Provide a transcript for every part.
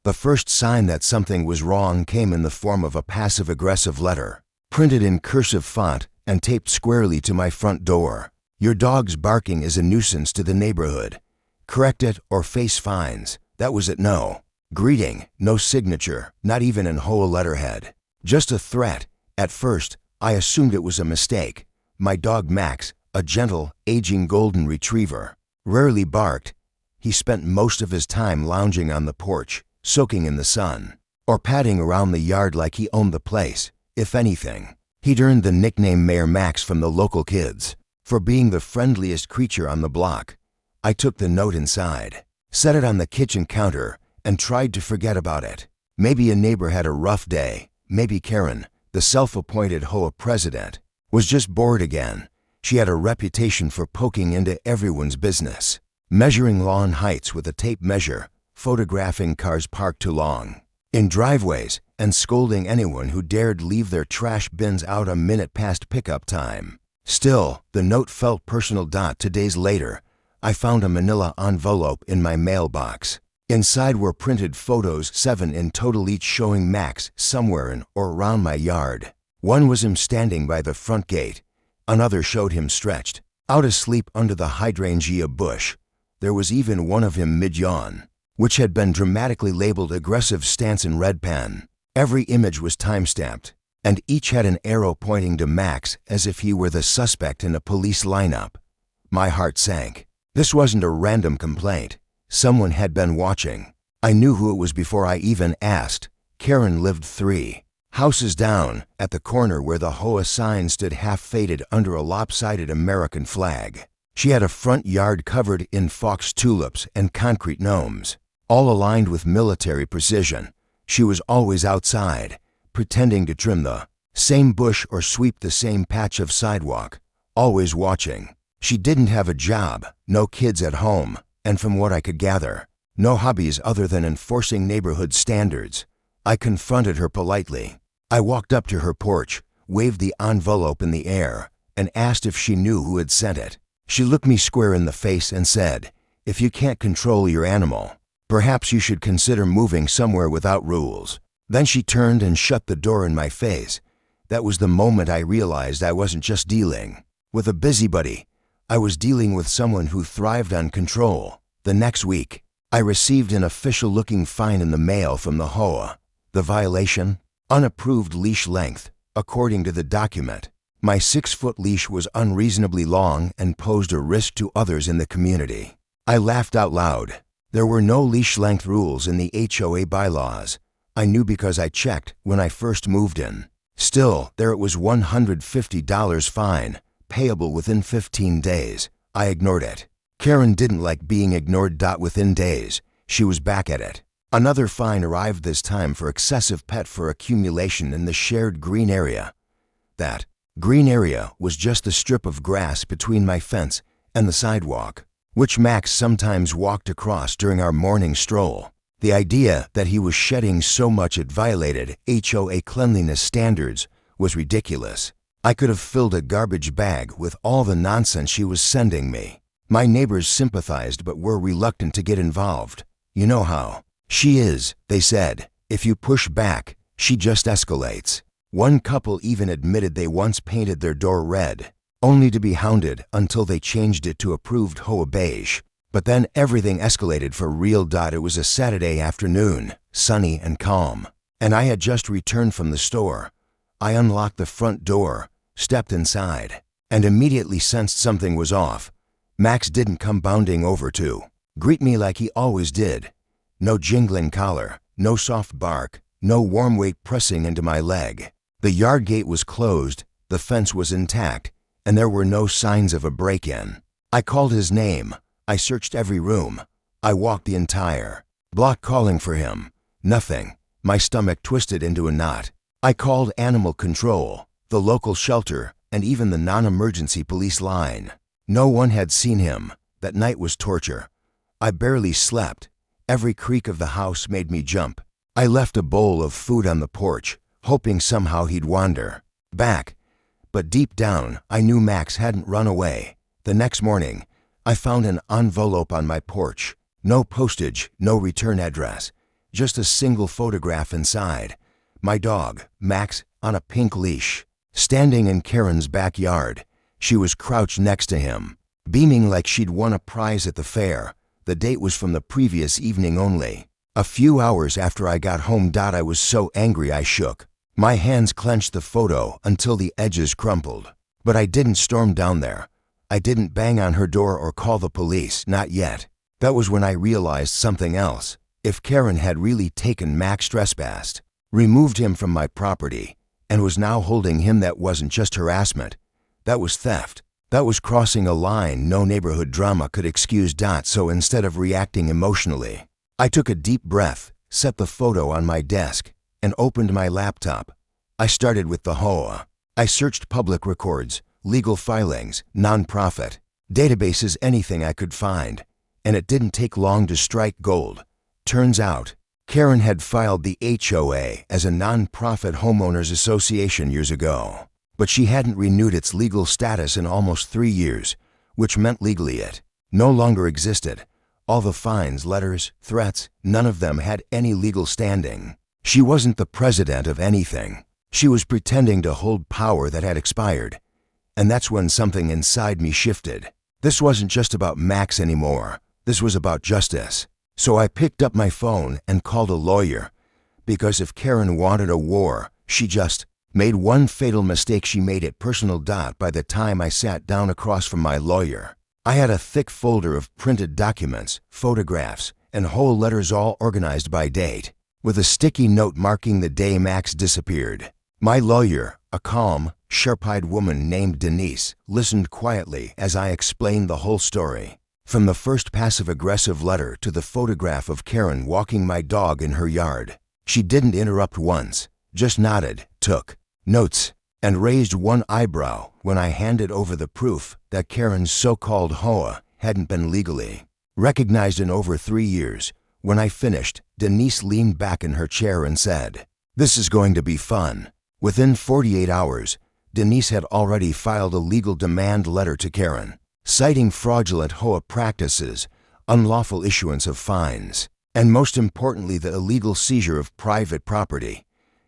The first sign that something was wrong came in the form of a passive-aggressive letter, printed in cursive font and taped squarely to my front door. Your dog's barking is a nuisance to the neighborhood. Correct it or face fines. That was it. No greeting, no signature, not even in HOA letterhead. Just a threat. At first, I assumed it was a mistake. My dog Max, a gentle, aging golden retriever, rarely barked. He spent most of his time lounging on the porch, soaking in the sun, or padding around the yard like he owned the place. If anything, he'd earned the nickname Mayor Max from the local kids for being the friendliest creature on the block. I took the note inside, set it on the kitchen counter, and tried to forget about it. Maybe a neighbor had a rough day. Maybe Karen, the self-appointed HOA president, was just bored again. She had a reputation for poking into everyone's business, measuring lawn heights with a tape measure, photographing cars parked too long in driveways, and scolding anyone who dared leave their trash bins out a minute past pickup time. Still, the note felt personal. 2 days later, I found a manila envelope in my mailbox. Inside were printed photos, 7 in total, each showing Max somewhere in or around my yard. One was him standing by the front gate. Another showed him stretched out asleep under the hydrangea bush. There was even one of him mid-yawn, which had been dramatically labeled aggressive stance in red pen. Every image was time-stamped, and each had an arrow pointing to Max as if he were the suspect in a police lineup. My heart sank. This wasn't a random complaint. Someone had been watching. I knew who it was before I even asked. Karen lived 3 houses down, at the corner where the HOA sign stood half-faded under a lopsided American flag. She had a front yard covered in fox tulips and concrete gnomes, all aligned with military precision. She was always outside, pretending to trim the same bush or sweep the same patch of sidewalk, always watching. She didn't have a job, no kids at home, and from what I could gather, no hobbies other than enforcing neighborhood standards. I confronted her politely. I walked up to her porch, waved the envelope in the air, and asked if she knew who had sent it. She looked me square in the face and said, "If you can't control your animal, perhaps you should consider moving somewhere without rules." Then she turned and shut the door in my face. That was the moment I realized I wasn't just dealing with a busybody. I was dealing with someone who thrived on control. The next week, I received an official-looking fine in the mail from the HOA. The violation? Unapproved leash length, according to the document. My 6-foot leash was unreasonably long and posed a risk to others in the community. I laughed out loud. There were no leash length rules in the HOA bylaws. I knew because I checked when I first moved in. Still, there it was, $150 fine, payable within 15 days. I ignored it. Karen didn't like being ignored. Within days, she was back at it. Another fine arrived, this time for excessive pet fur accumulation in the shared green area. That green area was just the strip of grass between my fence and the sidewalk, which Max sometimes walked across during our morning stroll. The idea that he was shedding so much it violated HOA cleanliness standards was ridiculous. I could have filled a garbage bag with all the nonsense she was sending me. My neighbors sympathized but were reluctant to get involved. You know how she is, they said. If you push back, she just escalates. One couple even admitted they once painted their door red, only to be hounded until they changed it to approved HOA beige. But then everything escalated for real. It was a Saturday afternoon, sunny and calm, and I had just returned from the store. I unlocked the front door, stepped inside, and immediately sensed something was off. Max didn't come bounding over to greet me like he always did. No jingling collar, no soft bark, no warm weight pressing into my leg. The yard gate was closed, the fence was intact, and there were no signs of a break-in. I called his name. I searched every room. I walked the entire block calling for him. Nothing. My stomach twisted into a knot. I called animal control, the local shelter, and even the non-emergency police line. No one had seen him. That night was torture. I barely slept. Every creak of the house made me jump. I left a bowl of food on the porch, hoping somehow he'd wander back. But deep down, I knew Max hadn't run away. The next morning, I found an envelope on my porch. No postage, no return address. just a single photograph inside. My dog, Max, on a pink leash, standing in Karen's backyard. She was crouched next to him, beaming like she'd won a prize at the fair. The date was from the previous evening only. A few hours after I got home, I was so angry I shook. My hands clenched the photo until the edges crumpled. But I didn't storm down there. I didn't bang on her door or call the police, not yet. That was when I realized something else. If Karen had really taken Max trespassed, removed him from my property, and was now holding him, that wasn't just harassment. That was theft. That was crossing a line no neighborhood drama could excuse. So instead of reacting emotionally, I took a deep breath, set the photo on my desk, and opened my laptop. I started with the HOA. I searched public records, legal filings, nonprofit, databases, anything I could find, and it didn't take long to strike gold. Turns out, Karen had filed the HOA as a nonprofit homeowners association years ago, but she hadn't renewed its legal status in almost 3 years, which meant legally it no longer existed. All the fines, letters, threats, none of them had any legal standing. She wasn't the president of anything. She was pretending to hold power that had expired. And that's when something inside me shifted. This wasn't just about Max anymore. This was about justice. So I picked up my phone and called a lawyer, because if Karen wanted a war, she just made one fatal mistake. She made it personal. By the time I sat down across from my lawyer, I had a thick folder of printed documents, photographs, and whole letters, all organized by date, with a sticky note marking the day Max disappeared. My lawyer, a calm, sharp-eyed woman named Denise, listened quietly as I explained the whole story. From the first passive-aggressive letter to the photograph of Karen walking my dog in her yard. She didn't interrupt once, just nodded, took notes, and raised one eyebrow when I handed over the proof that Karen's so-called HOA hadn't been legally recognized in over 3 years. When I finished, Denise leaned back in her chair and said, "This is going to be fun." Within 48 hours, Denise had already filed a legal demand letter to Karen, citing fraudulent HOA practices, unlawful issuance of fines, and most importantly, the illegal seizure of private property.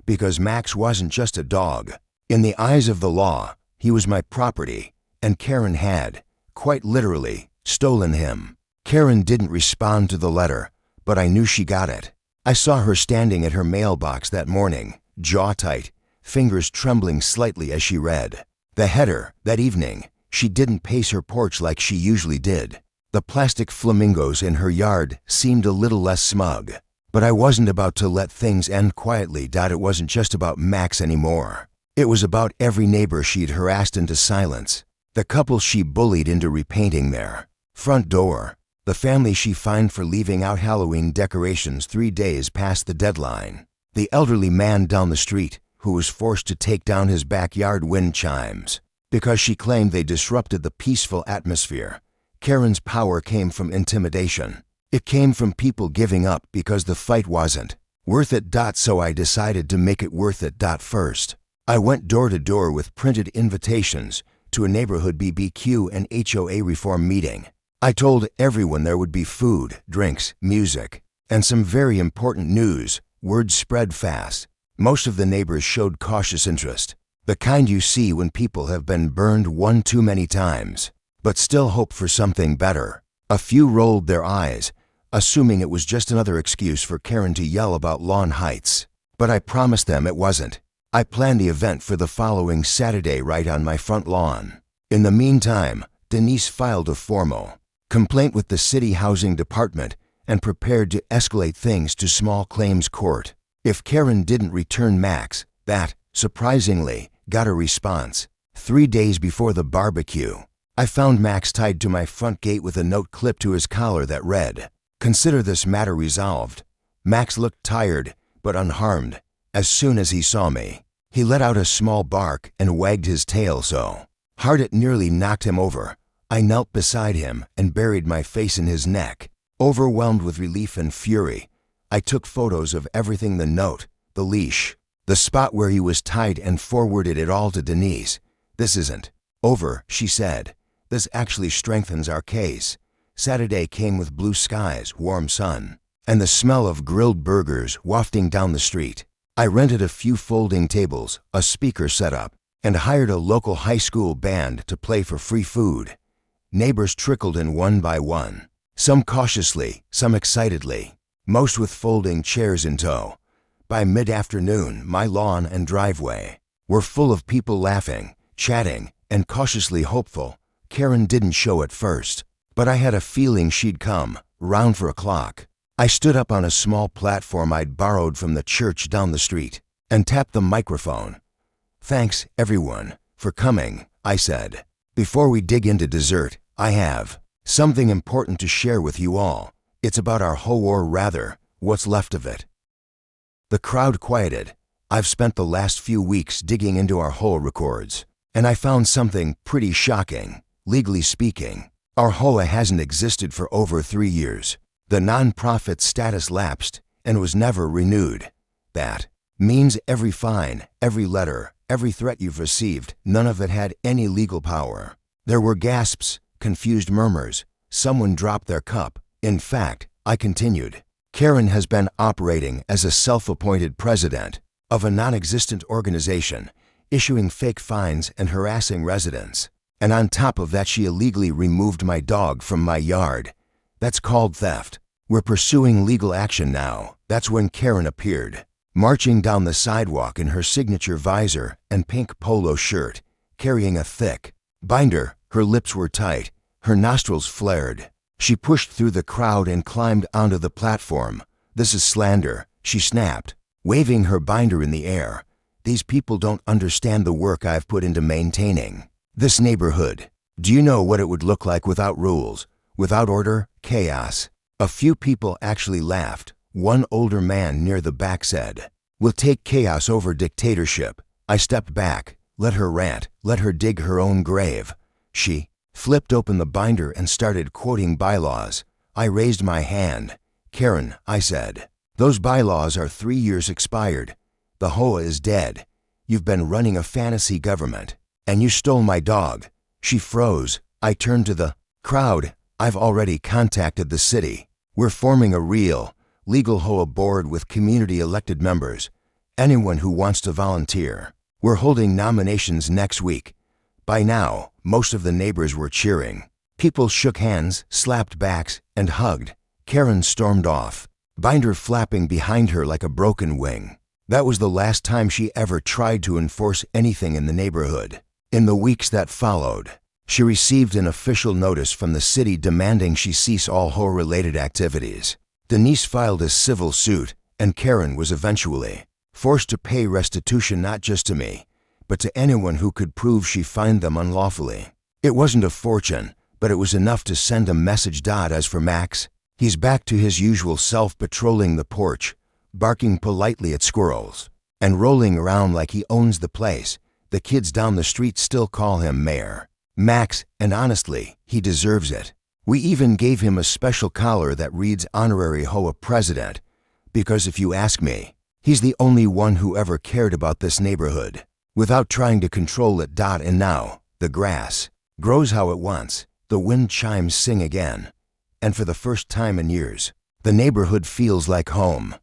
Because Max wasn't just a dog. In the eyes of the law, he was my property, and Karen had, quite literally, stolen him. Karen didn't respond to the letter, but I knew she got it. I saw her standing at her mailbox that morning, jaw tight, fingers trembling slightly as she read. The header, that evening, she didn't pace her porch like she usually did. The plastic flamingos in her yard seemed a little less smug. But I wasn't about to let things end quietly. It wasn't just about Max anymore. It was about every neighbor she'd harassed into silence, the couple she bullied into repainting their front door, the family she fined for leaving out Halloween decorations 3 days past the deadline, the elderly man down the street who was forced to take down his backyard wind chimes because she claimed they disrupted the peaceful atmosphere. Karen's power came from intimidation. It came from people giving up because the fight wasn't worth it. So I decided to make it worth it. First, I went door to door with printed invitations to a neighborhood BBQ and HOA reform meeting. I told everyone there would be food, drinks, music, and some very important news. Word spread fast. Most of the neighbors showed cautious interest, the kind you see when people have been burned one too many times, but still hope for something better. A few rolled their eyes, assuming it was just another excuse for Karen to yell about lawn heights. But I promised them it wasn't. I planned the event for the following Saturday right on my front lawn. In the meantime, Denise filed a formal complaint with the city housing department and prepared to escalate things to small claims court. If Karen didn't return Max, that, surprisingly, got a response. 3 days before the barbecue, I found Max tied to my front gate with a note clipped to his collar that read, "Consider this matter resolved." Max looked tired, but unharmed. As soon as he saw me, he let out a small bark and wagged his tail so hard it nearly knocked him over. I knelt beside him and buried my face in his neck. Overwhelmed with relief and fury, I took photos of everything: the note, the leash, the spot where he was tied, and forwarded it all to Denise. "This isn't over," she said. "This actually strengthens our case." Saturday came with blue skies, warm sun, and the smell of grilled burgers wafting down the street. I rented a few folding tables, a speaker setup, and hired a local high school band to play for free food. Neighbors trickled in one by one, some cautiously, some excitedly, most with folding chairs in tow. By mid-afternoon, my lawn and driveway were full of people laughing, chatting, and cautiously hopeful. Karen didn't show at first, but I had a feeling she'd come, round 4 o'clock. I stood up on a small platform I'd borrowed from the church down the street and tapped the microphone. "Thanks, everyone, for coming," I said. "Before we dig into dessert, I have something important to share with you all. It's about our HOA, or rather, what's left of it." The crowd quieted. I've spent the last few weeks digging into our HOA records, and I found something pretty shocking. Legally speaking, our HOA hasn't existed for over 3 years. The non-profit status lapsed and was never renewed. That means every fine, every letter, every threat you've received, none of it had any legal power. There were gasps, confused murmurs. Someone dropped their cup. In fact, I continued, Karen has been operating as a self-appointed president of a non-existent organization, issuing fake fines and harassing residents. And on top of that, she illegally removed my dog from my yard. That's called theft. We're pursuing legal action now. That's when Karen appeared, marching down the sidewalk in her signature visor and pink polo shirt, carrying a thick binder. Her lips were tight, her nostrils flared. She pushed through the crowd and climbed onto the platform. "This is slander," she snapped, waving her binder in the air. "These people don't understand the work I've put into maintaining this neighborhood. Do you know what it would look like without rules, without order, chaos?" A few people actually laughed. One older man near the back said, "We'll take chaos over dictatorship." I stepped back, let her rant, let her dig her own grave. She flipped open the binder and started quoting bylaws. I raised my hand. "Karen," I said, "those bylaws are 3 years expired. The HOA is dead. You've been running a fantasy government, and you stole my dog." She froze. I turned to the crowd. "I've already contacted the city. We're forming a real, legal HOA board with community-elected members. Anyone who wants to volunteer. We're holding nominations next week." By now, most of the neighbors were cheering. People shook hands, slapped backs, and hugged. Karen stormed off, binder flapping behind her like a broken wing. That was the last time she ever tried to enforce anything in the neighborhood. In the weeks that followed, she received an official notice from the city demanding she cease all HOA-related activities. Denise filed a civil suit, and Karen was eventually forced to pay restitution not just to me, but to anyone who could prove she fined them unlawfully. It wasn't a fortune, but it was enough to send a message. As for Max, he's back to his usual self, patrolling the porch, barking politely at squirrels, and rolling around like he owns the place. The kids down the street still call him Mayor Max, and honestly, he deserves it. We even gave him a special collar that reads Honorary HOA President, because if you ask me, he's the only one who ever cared about this neighborhood without trying to control it. And now, the grass grows how it wants, the wind chimes sing again, and for the first time in years, the neighborhood feels like home.